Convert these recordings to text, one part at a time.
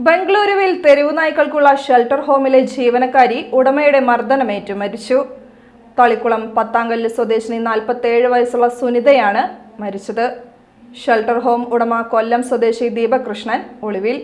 ബംഗളൂരുവിൽ തെരുവുനായ്ക്കൾക്കുള്ള ഷെൽട്ടർ ഹോമിലെ ജീവനക്കാരി ഉടമയുടെ മർദ്ദനമേറ്റു മരിച്ചു. തളിക്കുളം പത്താംകല്ല് സ്വദേശിനി 47 വയസ്സുള്ള സുനിതയാണ് മരിച്ചത്. ഷെൽട്ടർ ഹോം ഉടമ കൊല്ലം സ്വദേശി ദീപകൃഷ്ണൻ ഒളിവിൽ.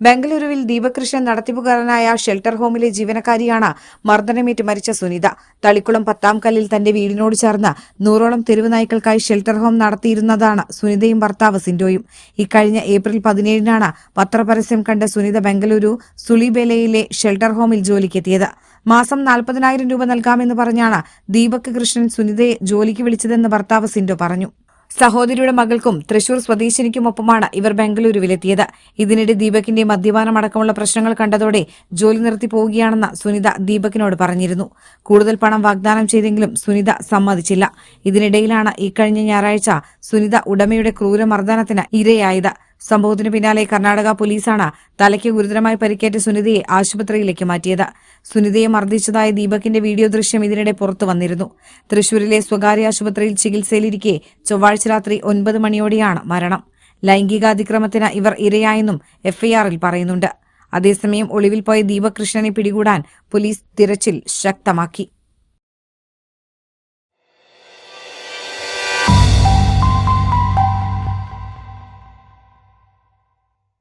ബംഗളൂരുവിൽ ദീപകൃഷ്ണൻ നടത്തിപ്പുകാരനായ ഷെൽട്ടർ ഹോമിലെ ജീവനക്കാരിയാണ് മർദ്ദനമേറ്റ് മരിച്ച സുനിത. തളിക്കുളം പത്താംകല്ലിൽ തന്റെ വീടിനോട് ചേർന്ന് 100ഓളം തെരുവുനായ്ക്കൾക്കായി ഷെൽട്ടർ ഹോം നടത്തിയിരുന്നതാണ് സുനിതയും ഭർത്താവ് സിൻഡോയും. ഇക്കഴിഞ്ഞ ഏപ്രിൽ 17-നാണ് പത്രപരസ്യം കണ്ട സുനിത ബംഗളൂരു സുളിബേലയിലെ ഷെൽട്ടർ ഹോമിൽ ജോലിക്കെത്തിയത്. മാസം 40,000 രൂപ നൽകാമെന്ന് പറഞ്ഞാണ് ദീപക് കൃഷ്ണൻ സുനിതയെ ജോലിക്ക് വിളിച്ചതെന്ന് ഭർത്താവ് സിൻഡോ പറഞ്ഞു. സഹോദരിയുടെ മകൾക്കും തൃശൂർ സ്വദേശിനിക്കുമൊപ്പമാണ് ഇവർ ബംഗളൂരുവിലെത്തിയത്. ഇതിനിടെ ദീപകിന്റെ മദ്യപാനമടക്കമുള്ള പ്രശ്നങ്ങൾ കണ്ടതോടെ ജോലി നിർത്തി പോവുകയാണെന്ന് സുനിത ദീപകിനോട് പറഞ്ഞിരുന്നു. കൂടുതൽ പണം വാഗ്ദാനം ചെയ്തെങ്കിലും സുനിത സമ്മതിച്ചില്ല. ഇതിനിടയിലാണ് ഇക്കഴിഞ്ഞ ഞായറാഴ്ച സുനിത ഉടമയുടെ ക്രൂരമർദ്ദനത്തിന് ഇരയായത്. സംഭവത്തിനു പിന്നാലെ കർണാടക പോലീസാണ് തലയ്ക്ക് ഗുരുതരമായി പരിക്കേറ്റ സുനിതയെ ആശുപത്രിയിലേക്ക് മാറ്റിയത്. സുനിതയെ മർദ്ദിച്ചതായ ദീപകിന്റെ വീഡിയോ ദൃശ്യം ഇതിനിടെ പുറത്തു വന്നിരുന്നു. തൃശൂരിലെ സ്വകാര്യ ആശുപത്രിയിൽ ചികിത്സയിലിരിക്കെ ചൊവ്വാഴ്ച രാത്രി 9 മണിയോടെയാണ് മരണം. ലൈംഗികാതിക്രമത്തിന് ഇവർ ഇരയായെന്നും എഫ്ഐആറിൽ പറയുന്നുണ്ട്. അതേസമയം ഒളിവിൽ പോയ ദീപകൃഷ്ണനെ പിടികൂടാൻ പോലീസ് തിരച്ചിൽ ശക്തമാക്കി.